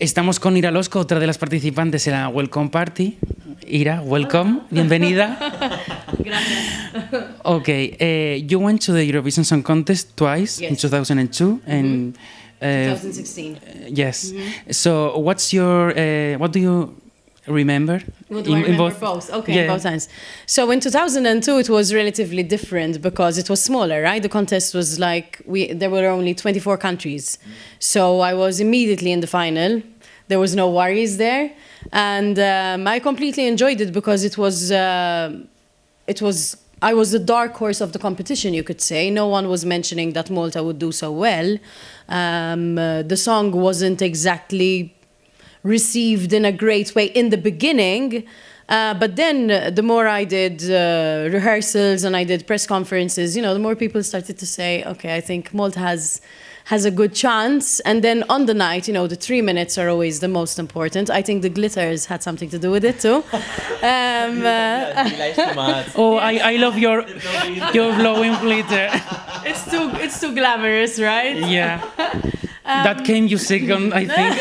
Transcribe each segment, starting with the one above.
Estamos con Ira Losco, otra de las participantes en la Welcome Party. Ira, welcome, bienvenida. Gracias. Okay, you went to the Eurovision Song Contest twice, yes. in 2002 and 2016. Yes. So, what's your what do you remember? What do I remember both? Okay, yeah. both times. So in 2002, it was relatively different because it was smaller, right? The contest was like, there were only 24 countries. So I was immediately in the final. There was no worries there. And I completely enjoyed it because I was the dark horse of the competition, you could say. No one was mentioning that Malta would do so well. The song wasn't exactly received in a great way in the beginning, but then the more I did rehearsals and I did press conferences, the more people started to say, okay, I think Malta has a good chance. And then on the night, the 3 minutes are always the most important. I think the glitters had something to do with it too. Oh, I love your blowing glitter. It's too glamorous, right? Yeah. That came you second, I think.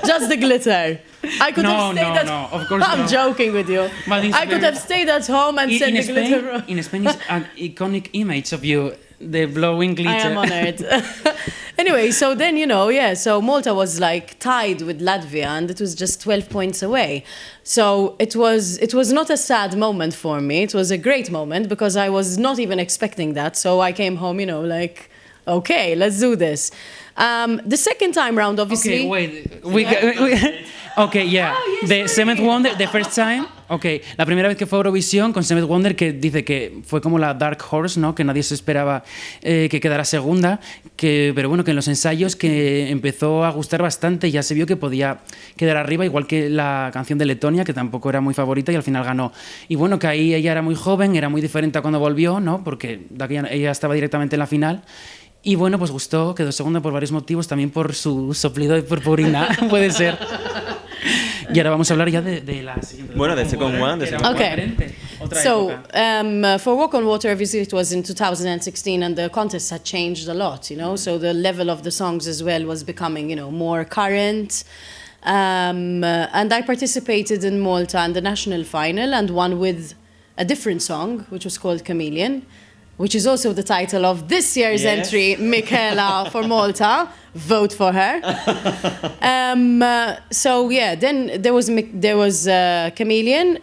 Just the glitter. I could have stayed No, of course I'm joking with you. I could have stayed at home and said the glitter. In Spain, it's an iconic image of you, the blowing glitter. I am honored. Anyway, so then, so Malta was like tied with Latvia and it was just 12 points away. So it was not a sad moment for me. It was a great moment because I was not even expecting that. So I came home, like, okay, let's do this. The second time round, obviously... Okay, wait. Okay, yeah. The Seventh Wonder, the first time... Okay, la primera vez que fue a Eurovisión con Seventh Wonder, que dice que fue como la Dark Horse, ¿no? Que nadie se esperaba que quedara segunda, pero bueno, que en los ensayos que empezó a gustar bastante, ya se vio que podía quedar arriba, igual que la canción de Letonia, que tampoco era muy favorita y al final ganó. Y bueno, que ahí ella era muy joven, era muy diferente a cuando volvió, ¿no? Porque ella estaba directamente en la final. Y bueno, pues gustó, quedó segunda por varios motivos, también por su soplido de purpurina, puede ser. Y ahora vamos a hablar ya de la siguiente. Bueno, de Second One. Okay. So, for Walk on Water, obviously it was in 2016 and the contest had changed a lot, so the level of the songs as well was becoming, more current. And I participated in Malta in the national final and won with a different song, which was called Chameleon, which is also the title of this year's entry, Michaela for Malta. Vote for her. So yeah, then there was Chameleon.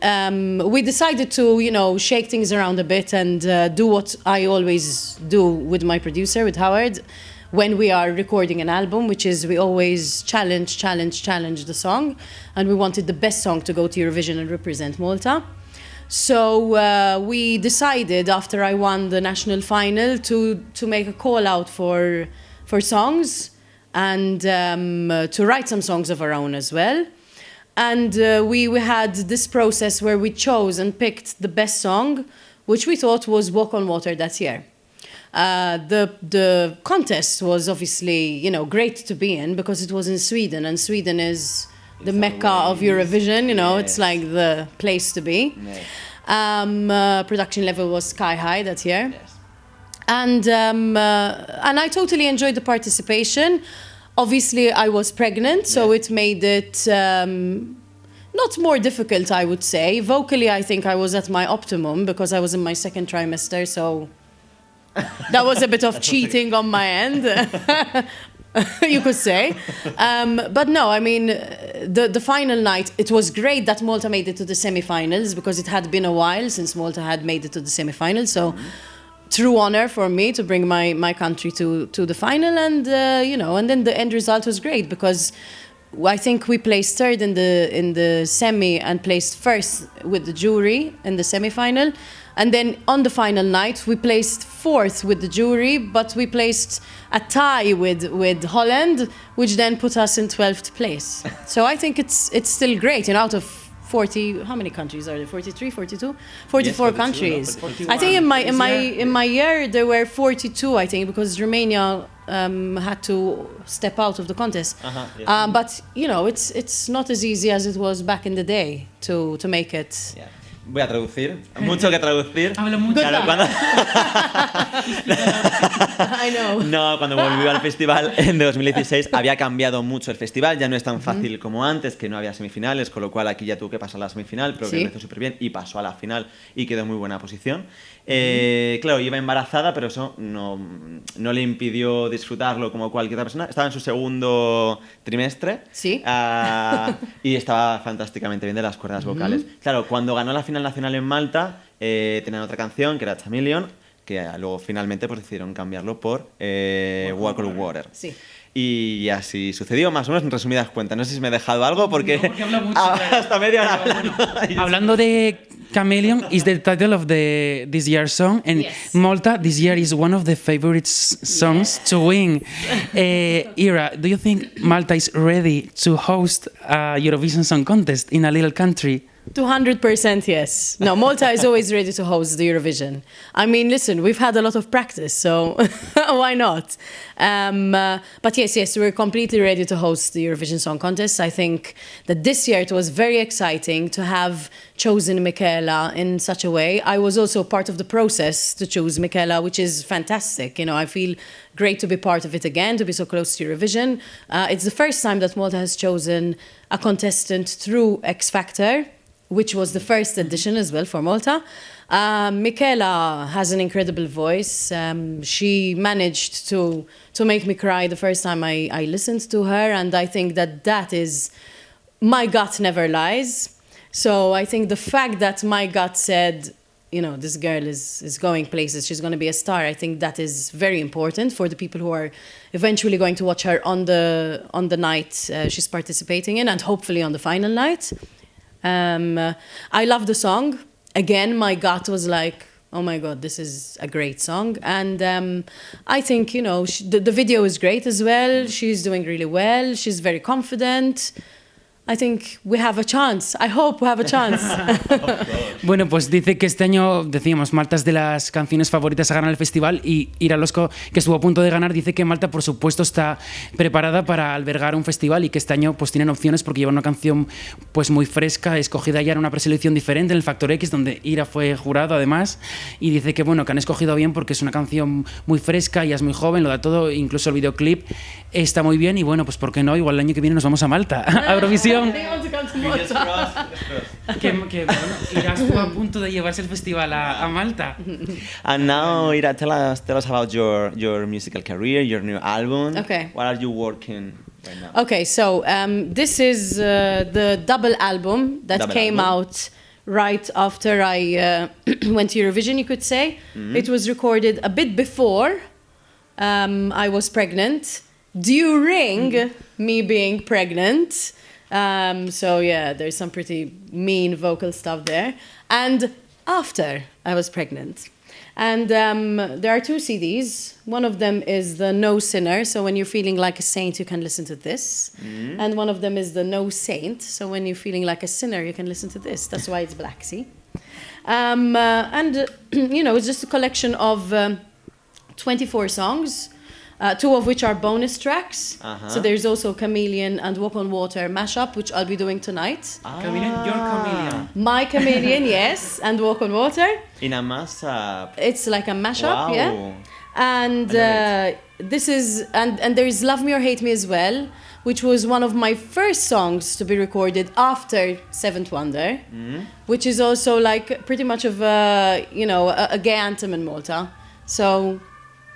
We decided to, shake things around a bit and do what I always do with my producer, with Howard, when we are recording an album, which is we always challenge the song. And we wanted the best song to go to Eurovision and represent Malta. So we decided after I won the national final to make a call out for songs and to write some songs of our own as well. And we had this process where we chose and picked the best song, which we thought was Walk on Water that year. The contest was obviously, great to be in because it was in Sweden, and Sweden is the mecca of Eurovision, it's like the place to be. Production level was sky high that year. Yes. And I totally enjoyed the participation. Obviously, I was pregnant, so it made it not more difficult, I would say. Vocally, I think I was at my optimum because I was in my second trimester, so that was a bit of cheating on my end. You could say. But no, I mean, the final night, it was great that Malta made it to the semi-finals because it had been a while since Malta had made it to the semi-finals. So true honor for me to bring my country to the final. And, and then the end result was great because I think we placed third in the semi and placed first with the jury in the semi-final. And then on the final night, we placed fourth with the jury, but we placed a tie with Holland, which then put us in 12th place. So I think it's still great. Out of 40, how many countries are there? 43, 42? 44 countries. 41. I think in my year there were 42, I think, because Romania had to step out of the contest. Yes. But it's not as easy as it was back in the day to make it. Yeah. Voy a traducir, mucho que traducir. Hablo mucho. Claro, cuando... I know. No, cuando volvió al festival en 2016 había cambiado mucho el festival, ya no es tan fácil como antes, que no había semifinales, con lo cual aquí ya tuvo que pasar a la semifinal, pero que Sí. empezó súper bien y pasó a la final y quedó en muy buena posición. Claro, iba embarazada, pero eso no le impidió disfrutarlo como cualquier otra persona. Estaba en su segundo trimestre Sí. y estaba fantásticamente bien de las cuerdas vocales. Claro, cuando ganó la final nacional en Malta, tenían otra canción que era Chameleon, que luego finalmente pues decidieron cambiarlo por Walk on Water. Sí. Y así sucedió, más o menos en resumidas cuentas. No sé si me he dejado algo porque, No, porque habla mucho, claro. hasta media hora Pero bueno, hablando. hablando de Chameleon is the title of this year's song, and Yes. Malta this year is one of the favorite songs to win. Ira, do you think Malta is ready to host a Eurovision Song Contest in a little country? 200% yes. No, Malta is always ready to host the Eurovision. I mean, listen, we've had a lot of practice, so why not? But yes, we're completely ready to host the Eurovision Song Contest. I think that this year it was very exciting to have chosen Michaela in such a way. I was also part of the process to choose Michaela, which is fantastic. You know, I feel great to be part of it again, to be so close to Eurovision. It's the first time that Malta has chosen a contestant through X Factor, which was the first edition as well for Malta. Michaela has an incredible voice. She managed to make me cry the first time I listened to her, and I think that is, my gut never lies. So I think the fact that my gut said, you know, this girl is going places, she's going to be a star, I think that is very important for the people who are eventually going to watch her on the night she's participating in, and hopefully on the final night. I love the song. Again, my gut was like, oh my God, this is a great song. And I think, you know, the video is great as well. She's doing really well. She's very confident. I think we have a chance. I hope we have a chance. Bueno, pues dice que este año, decíamos, Malta es de las canciones favoritas a ganar el festival, y Ira Losco, que estuvo a punto de ganar, dice que Malta, por supuesto, está preparada para albergar un festival y que este año pues tienen opciones porque lleva una canción pues muy fresca, escogida ya en una preselección diferente en el Factor X, donde Ira fue jurado además, y dice que bueno, que han escogido bien porque es una canción muy fresca, ella es muy joven, lo da todo, incluso el videoclip está muy bien, y bueno, pues ¿por qué no? Igual el año que viene nos vamos a Malta, a Eurovisión. They want to come to Malta. Que bueno, Ira estuvo a punto de llevarse el festival a Malta. And now, Ira, tell us about your musical career, your new album. Okay. What are you working right now? Okay, so this is the double album that Double came album. out right after I went to Eurovision, you could say. It was recorded a bit before I was pregnant, during me being pregnant. So yeah, there's some pretty mean vocal stuff there. And after I was pregnant. And there are 2 CDs. One of them is the No Sinner, so when you're feeling like a saint, you can listen to this. And one of them is the No Saint, so when you're feeling like a sinner, you can listen to this. That's why it's black, see? And, you know, it's just a collection of 24 songs. 2 of which are bonus tracks. So there's also Chameleon and Walk on Water mashup, which I'll be doing tonight. Chameleon, your chameleon. My Chameleon, yes, and Walk on Water. In a mashup. It's like a mashup, Wow. yeah. And this is, and there is Love Me or Hate Me as well, which was one of my first songs to be recorded after Seventh Wonder, which is also like pretty much of a, you know, a gay anthem in Malta. So,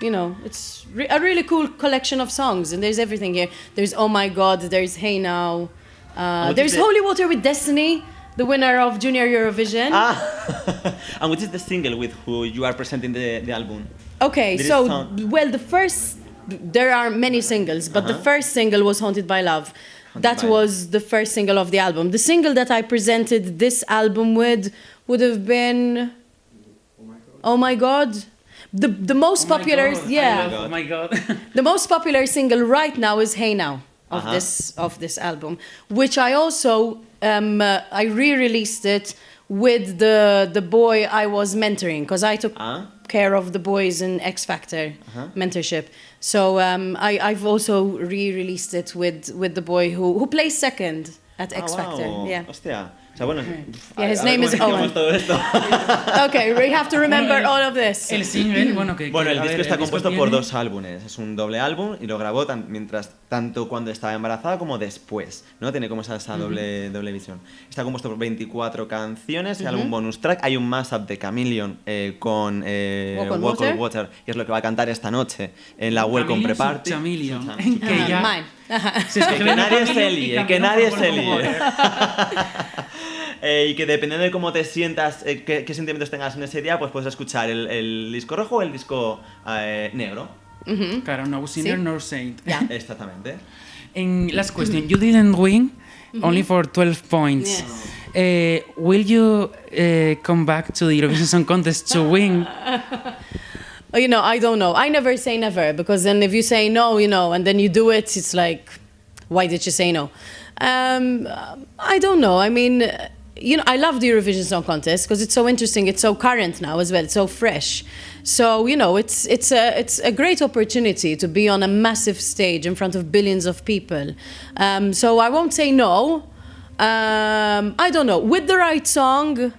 you know, it's a really cool collection of songs, and there's everything here. There's Oh My God, there's Hey Now, there's Holy Water with Destiny, the winner of Junior Eurovision. And which is the single with who you are presenting the album? Okay, Did it so, sound- well, there are many singles, but the first single was Haunted by Love. That by was the first single of the album. The single that I presented this album with would have been Oh My God. The most popular, yeah. Oh my God. The most popular single right now is Hey Now of Uh-huh. this album, which I also I re-released it with the boy I was mentoring, because I took care of the boys in X Factor mentorship. So I've also re-released it with the boy who plays second at X Factor. Wow. Yeah. Hostia. O sea, bueno, Yeah, his name is Owen. todo esto. Okay, we have to remember all of this. El single, bueno, que... Bueno, el a disco ver, está el disco compuesto por tiene- 2 álbumes. Es un doble álbum y lo grabó tanto cuando estaba embarazada como después, ¿no? Tiene como esa doble visión. Está compuesto por 24 canciones, el álbum bonus track. Hay un mashup de Chameleon con Walk on Water. y es lo que va a cantar esta noche en la Welcome Chameleon, Pre-Party. Chameleon. Chameleon. Que ya- Mine. Se escribe Que nadie Chameleon se y líe, Chameleon que nadie por se Walk on líe. Water. Y que dependiendo de cómo te sientas, qué sentimientos tengas en ese día, pues puedes escuchar el disco rojo o el disco negro. Claro, no sinner, Sí. no saint. Yeah. Exactamente. And last question, you didn't win, only for 12 points. Will you come back to the Eurovision Song Contest to win? You know, I don't know. I never say never, because then if you say no, you know, and then you do it, it's like, why did you say no? I don't know. I mean, you know, I love the Eurovision Song Contest because it's so interesting. It's so current now as well. It's so fresh. So, you know, it's a great opportunity to be on a massive stage in front of billions of people. So I won't say no. I don't know. With the right song,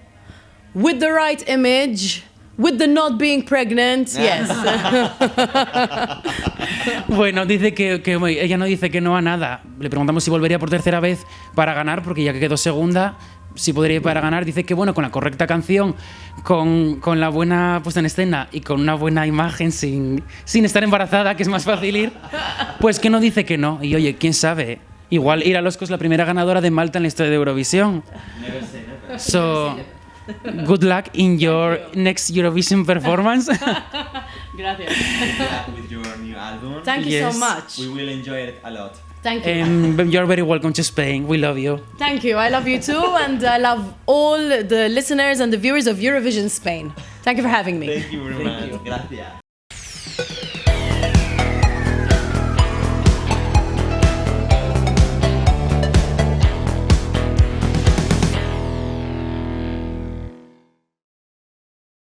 with the right image, with the not being pregnant, yes. Bueno, dice que ella no dice que no a nada. Le preguntamos si volvería por tercera vez para ganar, porque ya que quedó segunda, si podría ir para ganar. Dice que bueno, con la correcta canción, con la buena puesta en escena y con una buena imagen, sin estar embarazada, que es más fácil ir, pues que no dice que no. Y oye, quién sabe, igual Ira Losco es la primera ganadora de Malta en la historia de Eurovisión. Never say never. So, good luck in your next Eurovision performance. Gracias. Good luck with your new album. Thank you Yes. so much. We will enjoy it a lot. Thank you. You're very welcome to Spain. We love you. Thank you. I love you too, and I love all the listeners and the viewers of Eurovision Spain. Thank you for having me. Thank you very much. Gracias.